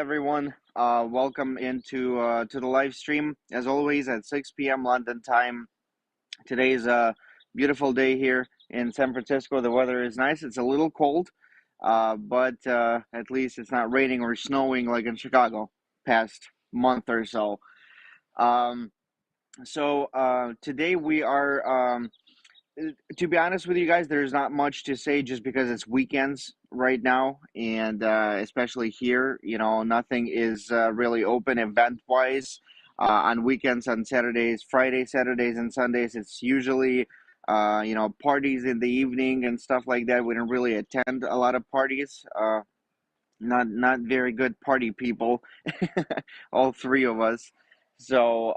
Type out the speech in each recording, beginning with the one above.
everyone? Welcome into to the live stream. As always, at 6 p.m. London time. Today's a beautiful day here in San Francisco. The weather is nice. It's a little cold, but at least it's not raining or snowing like in Chicago past month or so. Um, Today we are. To be honest with you guys, there's not much to say just because it's weekends right now, and especially here, nothing is really open event wise. On weekends, on Saturdays, Fridays, Saturdays, and Sundays, it's usually parties in the evening and stuff like that. We don't really attend a lot of parties. Not very good party people, all three of us. So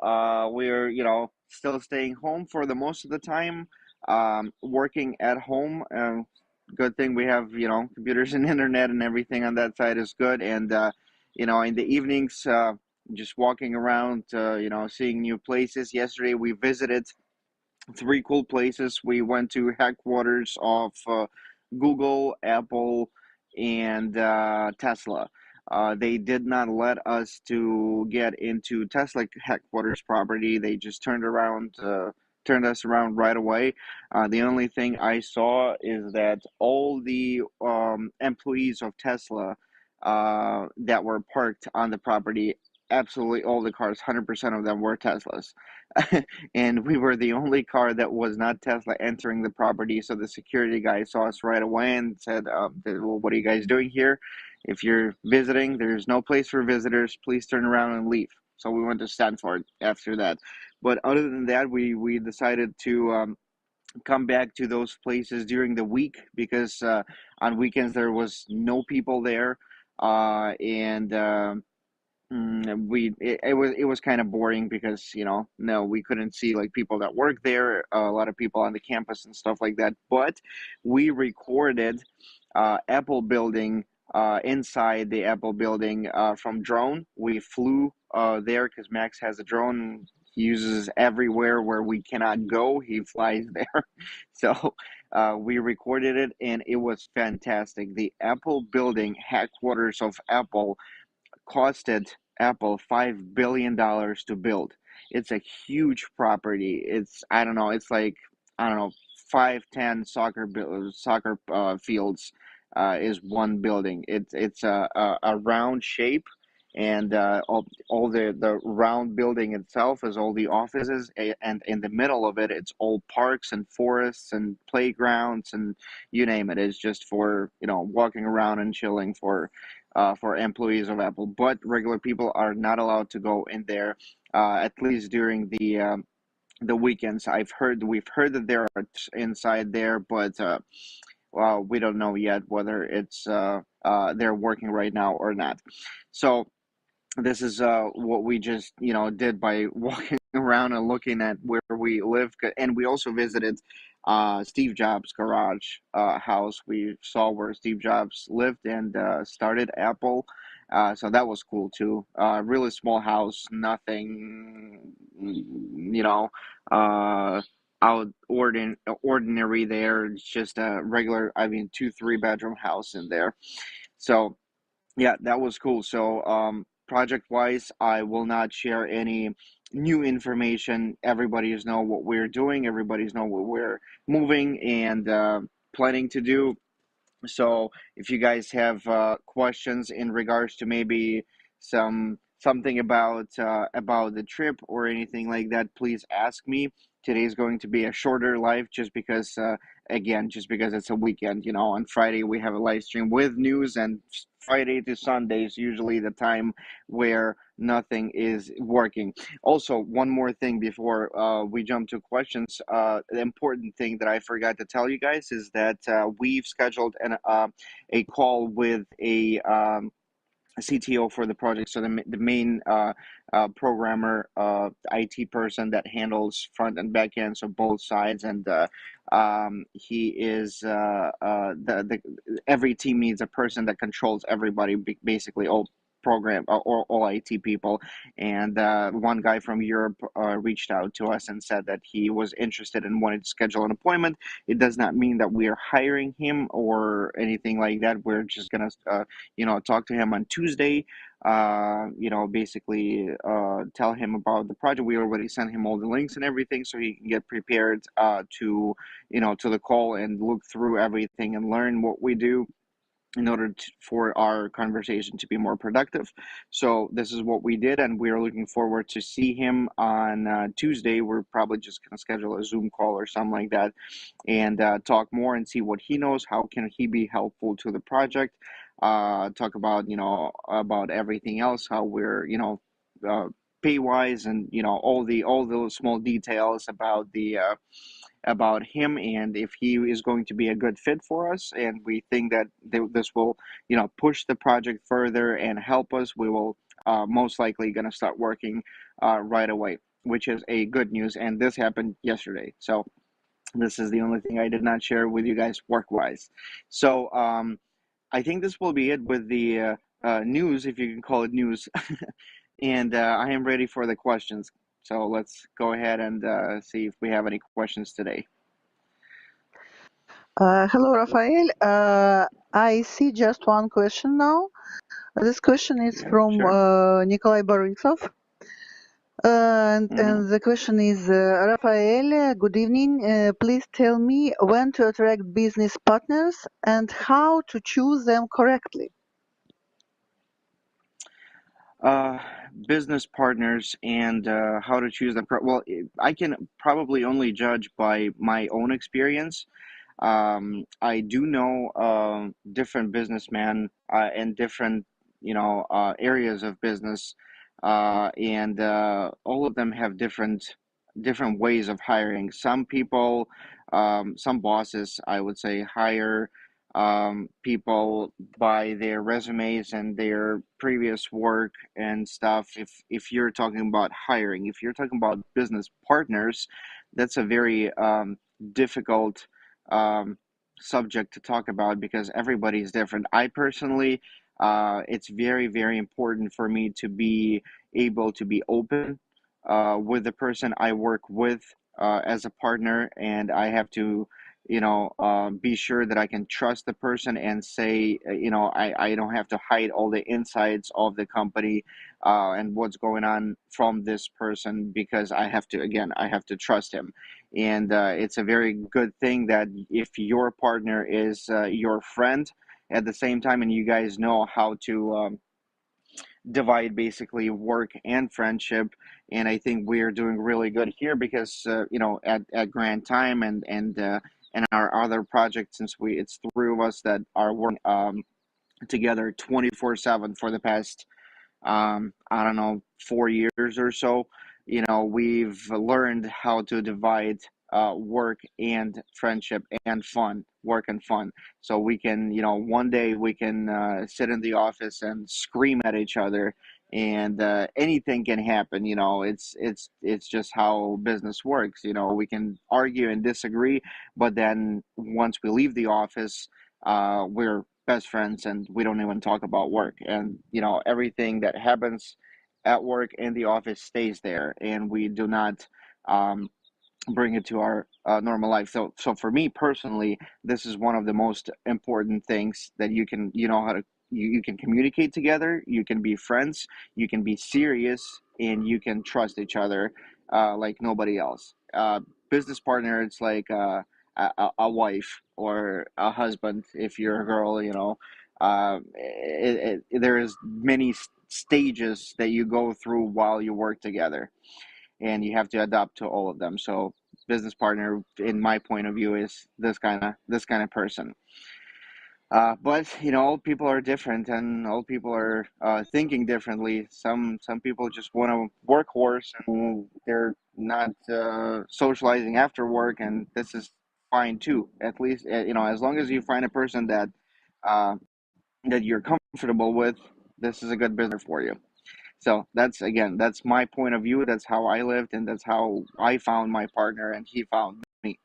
we're still staying home for the most of the time, working at home. Good thing we have computers and internet and everything on that side is good. And in the evenings, just walking around, seeing new places. Yesterday we visited three cool places. We went to headquarters of Google, Apple, and Tesla. They did not let us to get into Tesla headquarters property. They just turned us around right away. The only thing I saw is that all the employees of Tesla that were parked on the property, absolutely all the cars, 100% of them were Teslas. And we were the only car that was not Tesla entering the property. So the security guy saw us right away and said, well, what are you guys doing here? If you're visiting, there's no place for visitors. Please turn around and leave. So we went to Stanford after that. But other than that, we decided to come back to those places during the week because on weekends there was no people there. And it was kind of boring because no, we couldn't see like people that work there, a lot of people on the campus and stuff like that. But we recorded Apple building, inside the Apple building, from drone. We flew there because Max has a drone. He uses everywhere where we cannot go. He flies there. So we recorded it, and it was fantastic. The Apple building, headquarters of Apple, costed Apple $5 billion to build. It's a huge property. It's I don't know. It's like I don't know 5-10 soccer fields is one building. It's a round shape, and all the round building itself is all the offices, and in the middle of it, it's all parks and forests and playgrounds and you name it. It's just for walking around and chilling for employees of Apple, but regular people are not allowed to go in there, at least during the weekends. We've heard that there are inside there, but well, we don't know yet whether it's they're working right now or not. So this is what we just did by walking around and looking at where we live, and we also visited Steve Jobs' garage house. We saw where Steve Jobs lived and started Apple. So that was cool too. Really small house, nothing, uh, ordinary there. It's just a regular, I mean, 2-3 bedroom house in there. So yeah, that was cool. So, project wise, I will not share any new information. Everybody's know what we're doing. Everybody's know what we're moving and planning to do. So if you guys have questions in regards to maybe something about the trip or anything like that, please ask me. Today is going to be a shorter live just because again, just because it's a weekend. On Friday we have a live stream with news, and Friday to Sunday is usually the time where nothing is working. Also, one more thing before we jump to questions. The important thing that I forgot to tell you guys is that we've scheduled a call with a CTO for the project. So the main programmer, IT person that handles front and back end, so both sides, and he is the every team needs a person that controls everybody, basically all program or all IT people. And one guy from Europe reached out to us and said that he was interested and wanted to schedule an appointment. It does not mean that we are hiring him or anything like that. We're just gonna talk to him on Tuesday. basically tell him about the project. We already sent him all the links and everything, so he can get prepared to the call and look through everything and learn what we do in order for our conversation to be more productive. So this is what we did, and we're looking forward to see him on Tuesday. We're probably just going to schedule a Zoom call or something like that and talk more and see what he knows. How can he be helpful to the project? Talk about about everything else, how we're pay wise, and all those small details about him, and if he is going to be a good fit for us, and we think that this will push the project further and help us. We will most likely going to start working right away, which is a good news, and this happened yesterday. So this is the only thing I did not share with you guys work wise. So I think this will be it with the news, if you can call it news. And I am ready for the questions. So let's go ahead and see if we have any questions today. Hello, Rafael. I see just one question now. This question is Yeah, from sure. Nikolai Borisov. Mm-hmm. And the question is, Rafael, good evening. Please tell me when to attract business partners and how to choose them correctly. Uh, Business partners and how to choose them. Well, I can probably only judge by my own experience. I do know different businessmen in different, areas of business, and all of them have different ways of hiring. Some people, some bosses, I would say, hire people by their resumes and their previous work and stuff. If you're talking about hiring, if you're talking about business partners, that's a very difficult um, subject to talk about because everybody is different. I personally, it's very, very important for me to be able to be open with the person I work with as a partner, and I have to, be sure that I can trust the person and say, I don't have to hide all the insides of the company and what's going on from this person because I have to trust him. And it's a very good thing that if your partner is your friend at the same time, and you guys know how to divide basically work and friendship. And I think we're doing really good here because at Grand Time and our other projects, since we it's three of us that are working together 24/7 for the past I don't know, 4 years or so. We've learned how to divide work and friendship and fun, work and fun. So we can, one day we can sit in the office and scream at each other, and anything can happen. It's just how business works. We can argue and disagree, but then once we leave the office, we're best friends and we don't even talk about work, and everything that happens at work in the office stays there, and we do not um, bring it to our normal life. So for me personally, this is one of the most important things that you know how to you can communicate together, you can be friends, you can be serious, and you can trust each other like nobody else. Business partner, it's like a wife or a husband if you're a girl. There is many stages that you go through while you work together, and you have to adapt to all of them. So business partner, in my point of view, is this kind of person. But all people are different, and all people are thinking differently. Some people just want to workhorse, and they're not socializing after work, and this is fine too. At least as long as you find a person uh, that you're comfortable with, this is a good business for you. So that's my point of view. That's how I lived, and that's how I found my partner, and he found me.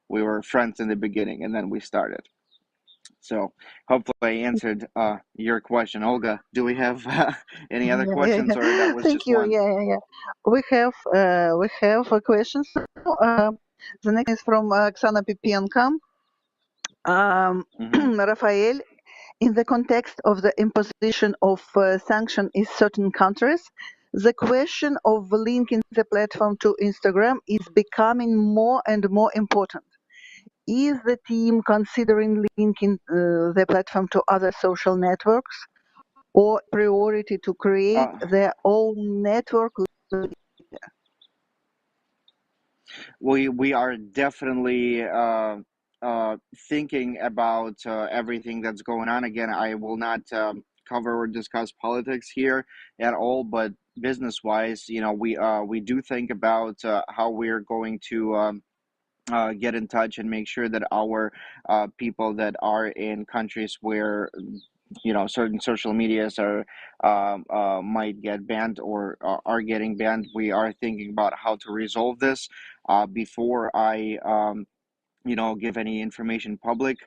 We were friends in the beginning, and then we started. So hopefully I answered your question, Olga. Do we have any other Yeah, yeah, questions, or that yeah. was Thank just you. one? Yeah, yeah, yeah. We have questions now. The next is from Oksana Pipenko. Mm-hmm. Rafael, In the context of the imposition of sanction in certain countries, the question of linking the platform to Instagram is becoming more and more important. Is the team considering linking the platform to other social networks, or priority to create Uh, their own network? we are definitely thinking about everything that's going on. Again, I will not cover or discuss politics here at all, but business wise, we do think about how we're going to. Get in touch and make sure that our people that are in countries where certain social medias might get banned or are getting banned, we are thinking about how to resolve this before I give any information public.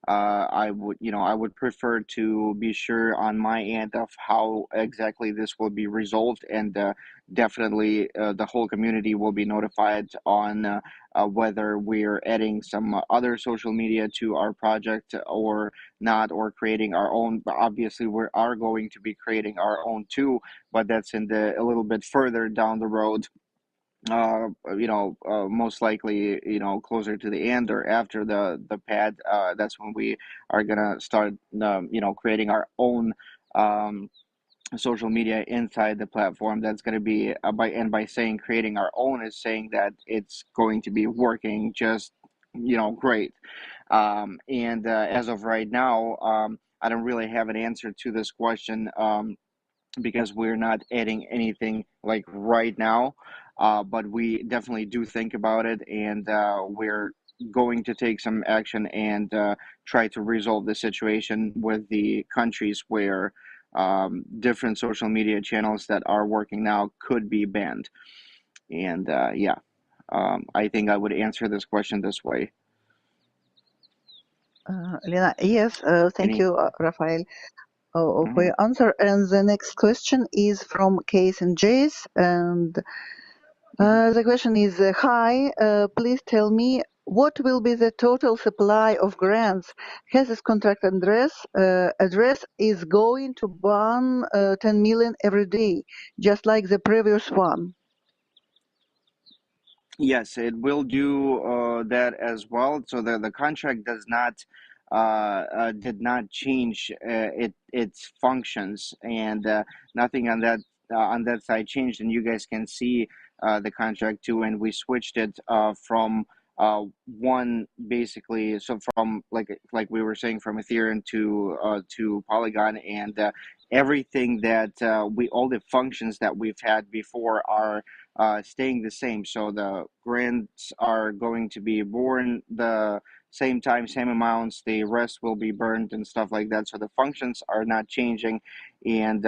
I would prefer to be sure on my end of how exactly this will be resolved, and definitely the whole community will be notified on whether we're adding some other social media to our project or not, or creating our own. But obviously, we are going to be creating our own too, but that's in the a little bit further down the road, most likely, closer to the end or after the pad. That's when we are gonna start, creating our own um, social media inside the platform. That's gonna be by saying creating our own is saying that it's going to be working just, great. And as of right now, I don't really have an answer to this question. Because we're not adding anything like right now. But we definitely do think about it, and we're going to take some action and try to resolve the situation with the countries where different social media channels that are working now could be banned. And yeah, I think I would answer this question this way. Lena, yes, thank Any? you, Rafael, for Mhm. your answer. And the next question is from Case and Jace, and Mhm. the question is, hi, please tell me what will be the total supply of grants? Has this contract address is going to burn 10 million every day, just like the previous one? Yes, it will do that as well. So the contract does not did not change its functions, and nothing on that side changed. And you guys can see the contract too. And we switched it from one basically, so from like we were saying, from Ethereum to Polygon, and everything that we all the functions that we've had before are staying the same. So the grants are going to be born the same time, same amounts. The rest will be burned and stuff like that. So the functions are not changing. And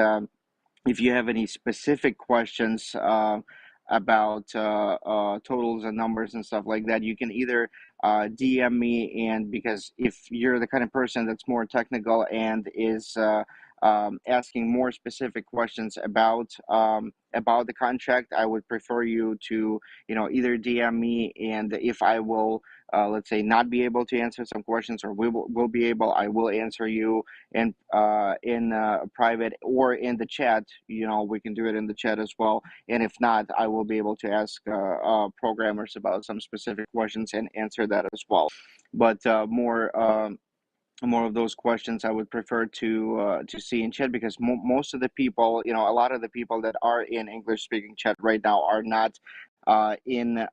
if you have any specific questions about totals and numbers and stuff like that, you can either DM me, and because if you're the kind of person that's more technical and is asking more specific questions about the contract, I would prefer you to either DM me, and if I will let's say not be able to answer some questions, or will be able, I will answer you in private or in the chat. We can do it in the chat as well. And if not, I will be able to ask programmers about some specific questions and answer that as well. But more of those questions I would prefer to see in chat, because most of the people, a lot of the people that are in English speaking chat right now are not in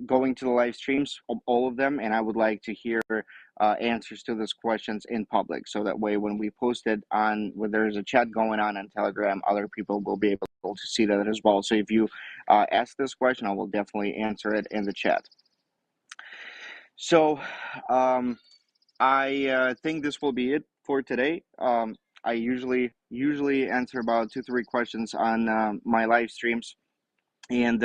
going to the live streams, all of them, and I would like to hear answers to those questions in public, so that way when we post it on, when there's a chat going on Telegram, other people will be able to see that as well. So if you ask this question, I will definitely answer it in the chat. So um, I think this will be it for today. I usually answer about 2-3 questions on my live streams, and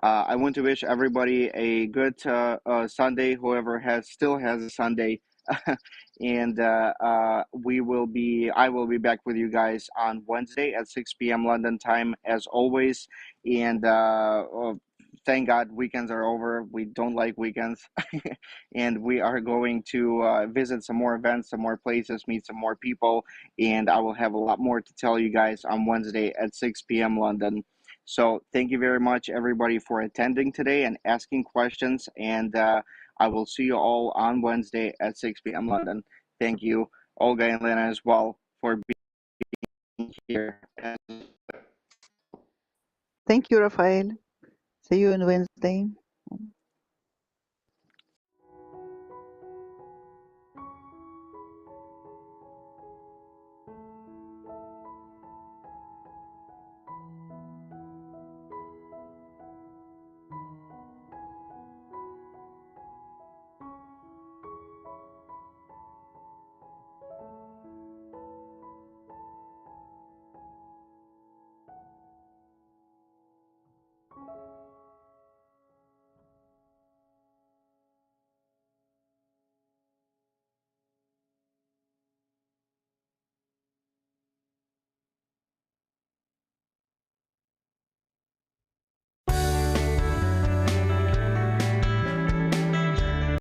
I want to wish everybody a good Sunday. Whoever still has a Sunday, and I will be back with you guys on Wednesday at 6 p.m. London time as always, and thank God weekends are over. We don't like weekends. And we are going to visit some more events, some more places, meet some more people. And I will have a lot more to tell you guys on Wednesday at 6 p.m. London. So thank you very much, everybody, for attending today and asking questions. And I will see you all on Wednesday at 6 p.m. London. Thank you, Olga and Lena, as well, for being here. Thank you, Rafael. See you on Wednesday.